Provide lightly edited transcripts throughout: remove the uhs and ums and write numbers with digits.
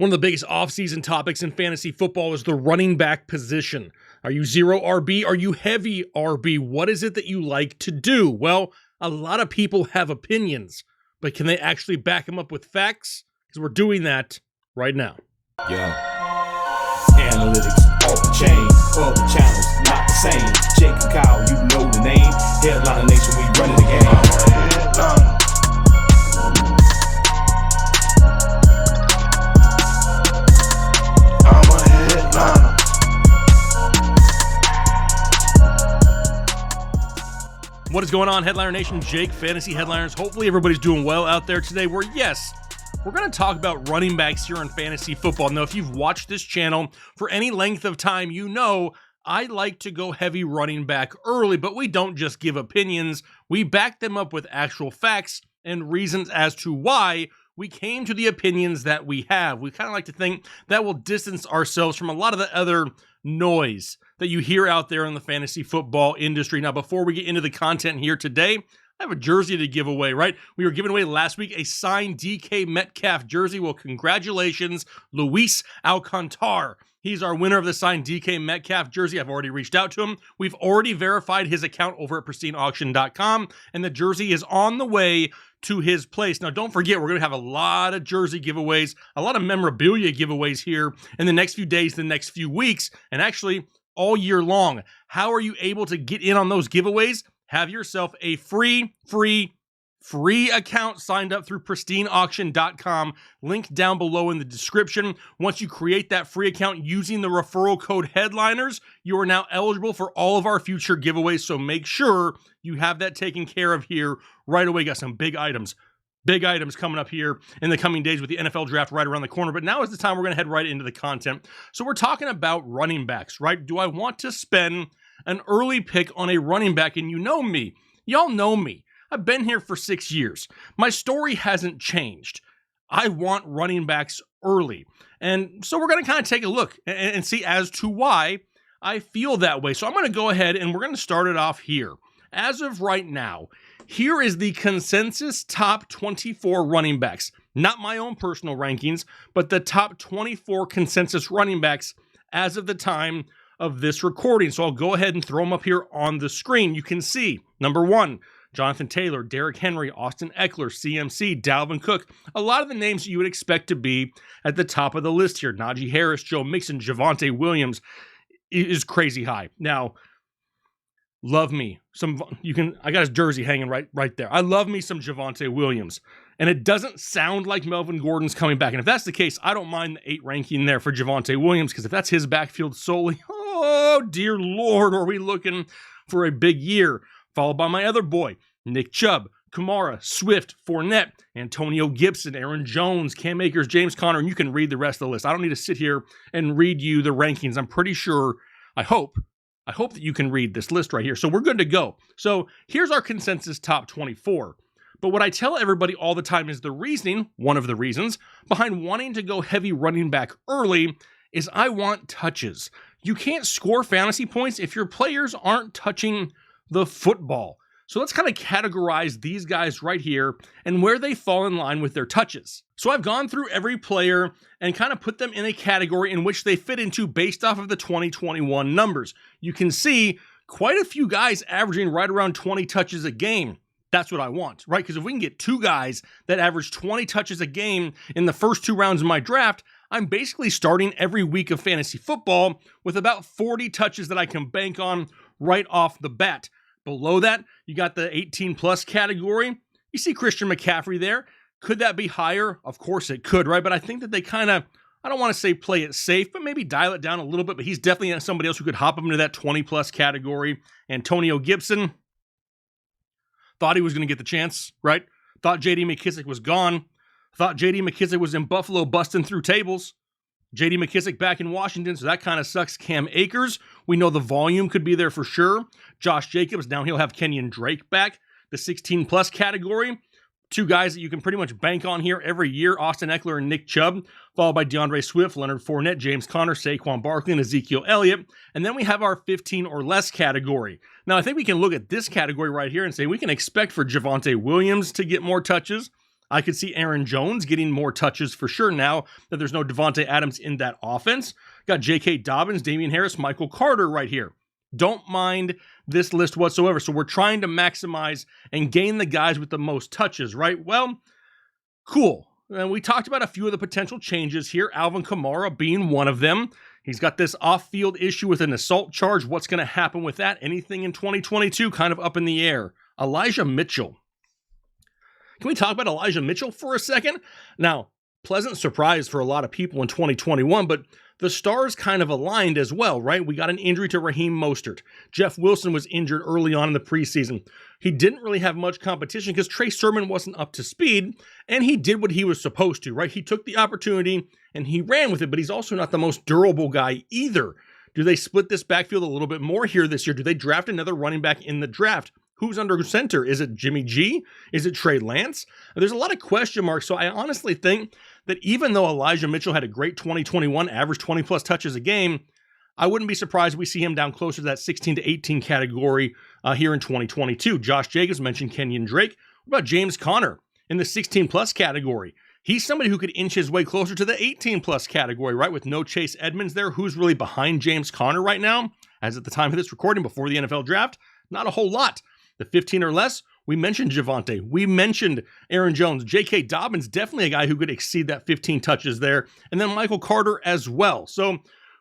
One of the biggest offseason topics in fantasy football is the running back position. Are you zero RB? Are you heavy RB? What is it that you like to do? Well, a lot of people have opinions, but can they actually back them up with facts? Because we're doing that right now. Yeah. Analytics off the chain, other channels not the same. Jake and Kyle, you know the name. Headline Nation, we running the game. What is going on, Headliner Nation? Jake, Fantasy Headliners. Hopefully everybody's doing well out there today. We're going to talk about running backs here in fantasy football. Now, if you've watched this channel for any length of time, you know I like to go heavy running back early, but we don't just give opinions. We back them up with actual facts and reasons as to why we came to the opinions that we have. We kind of like to think that will distance ourselves from a lot of the other noise that you hear out there in the fantasy football industry. Now, before we get into the content here today, I have a jersey to give away, right? We were giving away last week a signed DK Metcalf jersey. Well, congratulations, Luis Alcantar. He's our winner of the signed DK Metcalf jersey. I've already reached out to him. We've already verified his account over at pristineauction.com, and the jersey is on the way to his place. Now, don't forget, we're going to have a lot of jersey giveaways, a lot of memorabilia giveaways here in the next few days, the next few weeks, and actually all year long. How are you able to get in on those giveaways? Have yourself a free account signed up through pristineauction.com. Link down below in the description. Once you create that free account using the referral code Headliners, you are now eligible for all of our future giveaways. So make sure you have that taken care of here right away. Got some big items coming up here in the coming days with the NFL draft right around the corner. But now is the time we're going to head right into the content. So we're talking about running backs, right? Do I want to spend an early pick on a running back? And you know me. Y'all know me. I've been here for 6 years. My story hasn't changed. I want running backs early. And so we're going to kind of take a look and see as to why I feel that way. So I'm going to go ahead and we're going to start it off here. As of right now, here is the consensus top 24 running backs. Not my own personal rankings, but the top 24 consensus running backs as of the time of this recording. So I'll go ahead and throw them up here on the screen. You can see, number 1, Jonathan Taylor, Derrick Henry, Austin Eckler, CMC, Dalvin Cook. A lot of the names that you would expect to be at the top of the list here. Najee Harris, Joe Mixon, Javonte Williams is crazy high. Now, love me I got his jersey hanging right there. I love me some Javonte Williams. And it doesn't sound like Melvin Gordon's coming back. And if that's the case, I don't mind the 8 ranking there for Javonte Williams, because if that's his backfield solely, oh dear Lord, are we looking for a big year. Followed by my other boy, Nick Chubb, Kamara, Swift, Fournette, Antonio Gibson, Aaron Jones, Cam Akers, James Conner, and you can read the rest of the list. I don't need to sit here and read you the rankings. I'm pretty sure, I hope that you can read this list right here. So we're good to go. So here's our consensus top 24. But what I tell everybody all the time is the reasoning, one of the reasons, behind wanting to go heavy running back early is I want touches. You can't score fantasy points if your players aren't touching the football. So let's kind of categorize these guys right here and where they fall in line with their touches. So I've gone through every player and kind of put them in a category in which they fit into based off of the 2021 numbers. You can see quite a few guys averaging right around 20 touches a game. That's what I want, right? Because if we can get 2 guys that average 20 touches a game in the first 2 rounds of my draft, I'm basically starting every week of fantasy football with about 40 touches that I can bank on right off the bat. Below that, you got the 18-plus category. You see Christian McCaffrey there. Could that be higher? Of course it could, right? But I think that they kind of, I don't want to say play it safe, but maybe dial it down a little bit. But he's definitely somebody else who could hop up into that 20-plus category. Antonio Gibson, thought he was going to get the chance, right? Thought J.D. McKissic was gone. Thought J.D. McKissic was in Buffalo busting through tables. J.D. McKissic back in Washington, so that kind of sucks. Cam Akers, we know the volume could be there for sure. Josh Jacobs, now he'll have Kenyon Drake back. The 16-plus category, 2 guys that you can pretty much bank on here every year, Austin Eckler and Nick Chubb, followed by DeAndre Swift, Leonard Fournette, James Conner, Saquon Barkley, and Ezekiel Elliott. And then we have our 15 or less category. Now, I think we can look at this category right here and say we can expect for Javonte Williams to get more touches. I could see Aaron Jones getting more touches for sure now that there's no Devontae Adams in that offense. Got J.K. Dobbins, Damian Harris, Michael Carter right here. Don't mind this list whatsoever. So we're trying to maximize and gain the guys with the most touches, right? Well, cool. And we talked about a few of the potential changes here, Alvin Kamara being one of them. He's got this off-field issue with an assault charge. What's going to happen with that? Anything in 2022 kind of up in the air. Elijah Mitchell. Can we talk about Elijah Mitchell for a second? Now, pleasant surprise for a lot of people in 2021, but the stars kind of aligned as well, right? We got an injury to Raheem Mostert. Jeff Wilson was injured early on in the preseason. He didn't really have much competition because Trey Sermon wasn't up to speed, and he did what he was supposed to, right? He took the opportunity and he ran with it, but he's also not the most durable guy either. Do they split this backfield a little bit more here this year? Do they draft another running back in the draft? Who's under center? Is it Jimmy G? Is it Trey Lance? There's a lot of question marks, so I honestly think that even though Elijah Mitchell had a great 2021, averaged 20-plus touches a game, I wouldn't be surprised if we see him down closer to that 16 to 18 category here in 2022. Josh Jacobs mentioned Kenyon Drake. What about James Conner in the 16-plus category? He's somebody who could inch his way closer to the 18-plus category, right? With no Chase Edmonds there. Who's really behind James Conner right now? As at the time of this recording, before the NFL draft, not a whole lot. The 15 or less, we mentioned Javonte. We mentioned Aaron Jones. J.K. Dobbins, definitely a guy who could exceed that 15 touches there. And then Michael Carter as well. So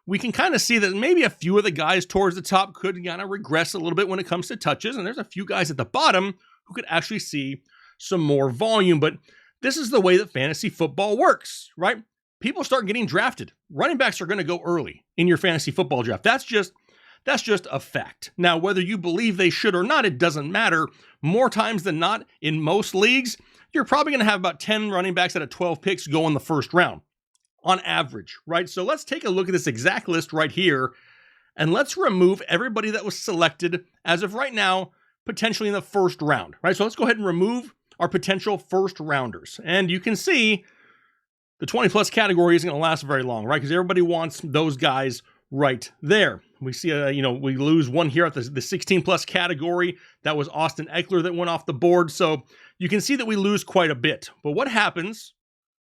we can kind of see that maybe a few of the guys towards the top could kind of regress a little bit when it comes to touches. And there's a few guys at the bottom who could actually see some more volume. But this is the way that fantasy football works, right? People start getting drafted. Running backs are going to go early in your fantasy football draft. That's just a fact. Now, whether you believe they should or not, it doesn't matter. More times than not, in most leagues, you're probably going to have about 10 running backs out of 12 picks go in the first round on average, right? So let's take a look at this exact list right here, and let's remove everybody that was selected as of right now, potentially in the first round, right? So let's go ahead and remove our potential first rounders. And you can see the 20-plus category isn't going to last very long, right? Because everybody wants those guys right there. We see, we lose one here at the 16-plus category. That was Austin Eckler that went off the board. So you can see that we lose quite a bit. But what happens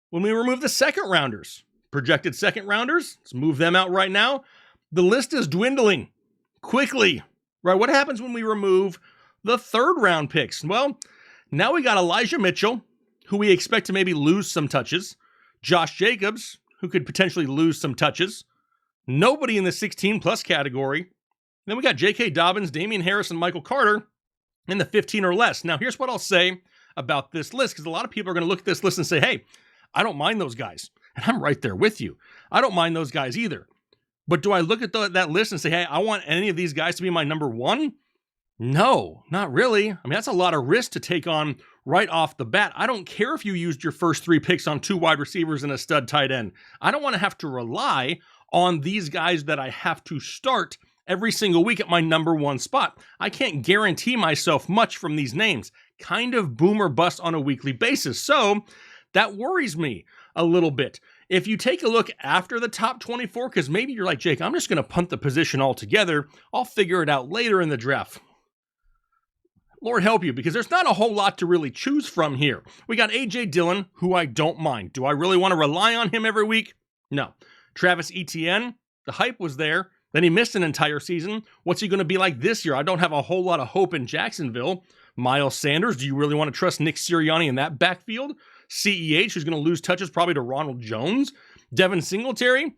when we remove the second rounders? Projected second rounders, let's move them out right now. The list is dwindling quickly, right? What happens when we remove the third round picks? Well, now we got Elijah Mitchell, who we expect to maybe lose some touches. Josh Jacobs, who could potentially lose some touches. Nobody in the 16-plus category. Then we got J.K. Dobbins, Damian Harris, and Michael Carter in the 15 or less. Now, here's what I'll say about this list, because a lot of people are going to look at this list and say, hey, I don't mind those guys. And I'm right there with you. I don't mind those guys either. But do I look at that list and say, hey, I want any of these guys to be my number one? No, not really. I mean, that's a lot of risk to take on right off the bat. I don't care if you used your first 3 picks on 2 wide receivers and a stud tight end. I don't want to have to rely on these guys that I have to start every single week at my number one spot. I can't guarantee myself much from these names. Kind of boom or bust on a weekly basis. So that worries me a little bit. If you take a look after the top 24, because maybe you're like, Jake, I'm just going to punt the position altogether. I'll figure it out later in the draft. Lord help you, because there's not a whole lot to really choose from here. We got A.J. Dillon, who I don't mind. Do I really want to rely on him every week? No. Travis Etienne, the hype was there. Then he missed an entire season. What's he going to be like this year? I don't have a whole lot of hope in Jacksonville. Miles Sanders, do you really want to trust Nick Sirianni in that backfield? CEH, who's going to lose touches probably to Ronald Jones. Devin Singletary, I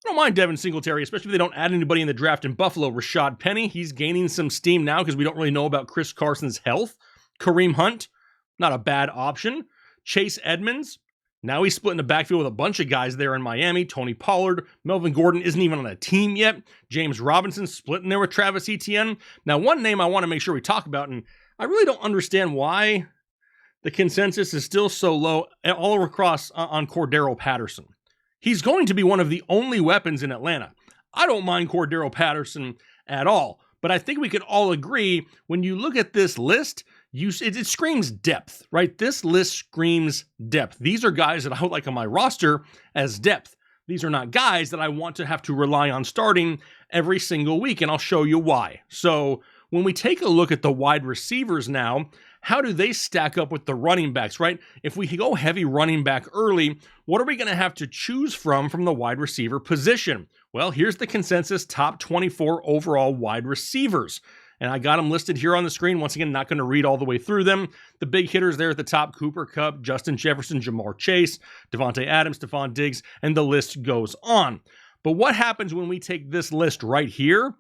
don't mind Devin Singletary, especially if they don't add anybody in the draft in Buffalo. Rashad Penny, he's gaining some steam now because we don't really know about Chris Carson's health. Kareem Hunt, not a bad option. Chase Edmonds, now he's splitting the backfield with a bunch of guys there in Miami. Tony Pollard, Melvin Gordon isn't even on a team yet. James Robinson splitting there with Travis Etienne. Now, one name I want to make sure we talk about, and I really don't understand why the consensus is still so low all across on Cordero Patterson. He's going to be one of the only weapons in Atlanta. I don't mind Cordero Patterson at all, but I think we could all agree when you look at this list, it screams depth, right? This list screams depth. These are guys that I would like on my roster as depth. These are not guys that I want to have to rely on starting every single week, and I'll show you why. So when we take a look at the wide receivers now, how do they stack up with the running backs, right? If we go heavy running back early, what are we going to have to choose from the wide receiver position? Well, here's the consensus top 24 overall wide receivers. And I got them listed here on the screen. Once again, not going to read all the way through them. The big hitters there at the top: Cooper Kupp, Justin Jefferson, Jamar Chase, Devontae Adams, Stephon Diggs, and the list goes on. But what happens when we take this list right here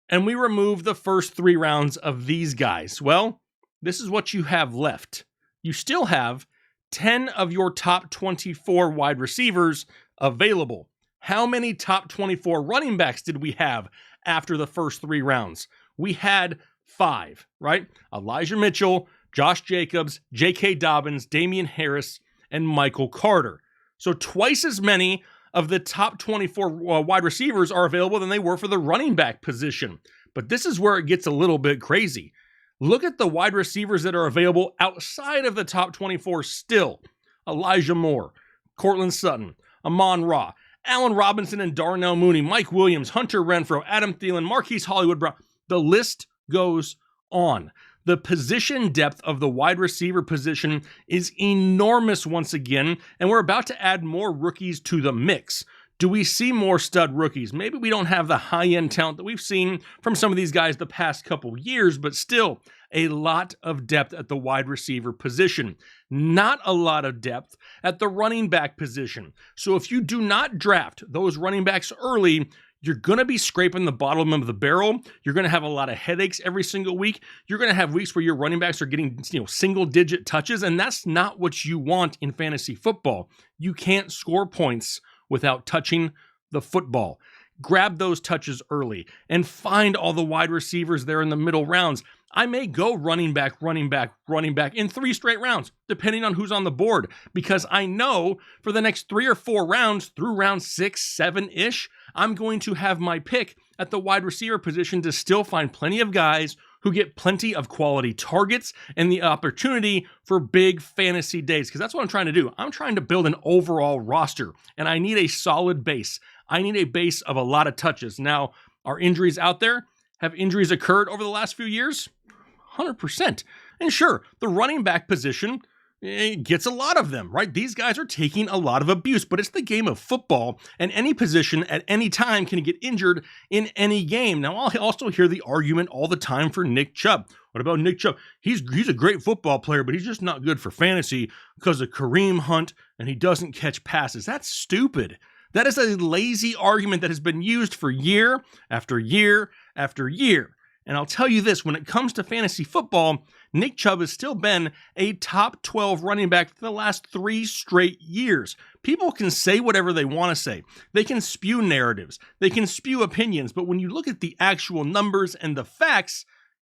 and we remove the first 3 rounds of these guys? Well, this is what you have left. You still have 10 of your top 24 wide receivers available. How many top 24 running backs did we have after the first 3 rounds? We had 5, right? Elijah Mitchell, Josh Jacobs, J.K. Dobbins, Damian Harris, and Michael Carter. So twice as many of the top 24 wide receivers are available than they were for the running back position. But this is where it gets a little bit crazy. Look at the wide receivers that are available outside of the top 24 still. Elijah Moore, Cortland Sutton, Amon Ra, Allen Robinson and Darnell Mooney, Mike Williams, Hunter Renfrow, Adam Thielen, Marquise Hollywood Brown. The list goes on. The position depth of the wide receiver position is enormous once again, and we're about to add more rookies to the mix. Do we see more stud rookies? Maybe we don't have the high-end talent that we've seen from some of these guys the past couple years, but still a lot of depth at the wide receiver position. Not a lot of depth at the running back position. So if you do not draft those running backs early, you're going to be scraping the bottom of the barrel. You're going to have a lot of headaches every single week. You're going to have weeks where your running backs are getting, single-digit touches, and that's not what you want in fantasy football. You can't score points without touching the football. Grab those touches early and find all the wide receivers there in the middle rounds. I may go running back in 3 straight rounds, depending on who's on the board, because I know for the next 3 or 4 rounds through round 6, 7-ish, I'm going to have my pick at the wide receiver position to still find plenty of guys who get plenty of quality targets and the opportunity for big fantasy days, because that's what I'm trying to do. I'm trying to build an overall roster, and I need a solid base. I need a base of a lot of touches. Now, are injuries out there? Have injuries occurred over the last few years? 100%. And sure, the running back position gets a lot of them, right? These guys are taking a lot of abuse, but it's the game of football, and any position at any time can get injured in any game. Now, I'll also hear the argument all the time for Nick Chubb. What about Nick Chubb? He's a great football player, but he's just not good for fantasy because of Kareem Hunt, and he doesn't catch passes. That's stupid. That is a lazy argument that has been used for year after year after year. And I'll tell you this, when it comes to fantasy football, Nick Chubb has still been a top 12 running back for the last 3 straight years. People can say whatever they want to say. They can spew narratives. They can spew opinions. But when you look at the actual numbers and the facts,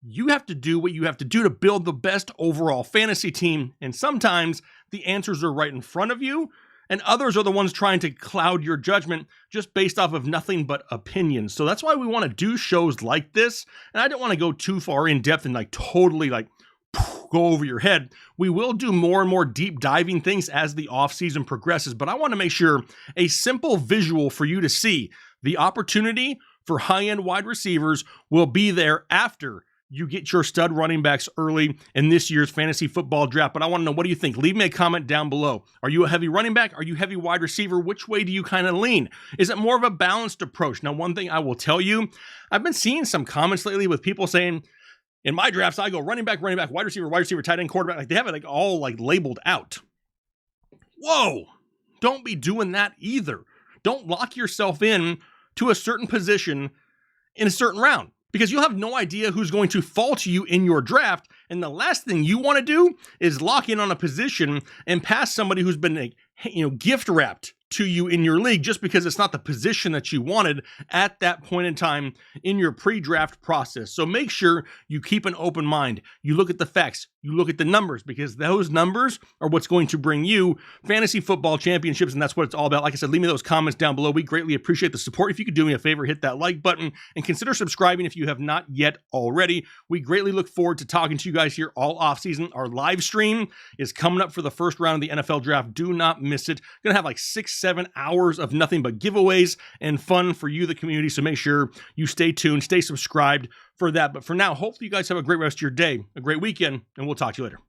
you have to do what you have to do to build the best overall fantasy team. And sometimes the answers are right in front of you, and others are the ones trying to cloud your judgment just based off of nothing but opinions. So that's why we want to do shows like this. And I don't want to go too far in depth and totally go over your head. We will do more and more deep diving things as the offseason progresses, but I want to make sure a simple visual for you to see the opportunity for high-end wide receivers will be there after you get your stud running backs early in this year's fantasy football draft. But I want to know, what do you think? Leave me a comment down below. Are you a heavy running back? Are you heavy wide receiver? Which way do you kind of lean? Is it more of a balanced approach? Now, one thing I will tell you, I've been seeing some comments lately with people saying, in my drafts, I go running back, wide receiver, tight end, quarterback. They have it all labeled out. Whoa, don't be doing that either. Don't lock yourself in to a certain position in a certain round, because you'll have no idea who's going to fall to you in your draft. And the last thing you want to do is lock in on a position and pass somebody who's been gift wrapped to you in your league just because it's not the position that you wanted at that point in time in your pre-draft process. So make sure you keep an open mind. You look at the facts, you look at the numbers, because those numbers are what's going to bring you fantasy football championships, and that's what it's all about. Like I said, leave me those comments down below. We greatly appreciate the support. If you could do me a favor, hit that like button and consider subscribing if you have not yet already. We greatly look forward to talking to you guys here all offseason. Our live stream is coming up for the first round of the NFL draft. Do not miss it. Gonna have 6, 7 hours of nothing but giveaways and fun for you, the community. So make sure you stay tuned, stay subscribed for that. But for now, hopefully you guys have a great rest of your day, a great weekend, and we'll talk to you later.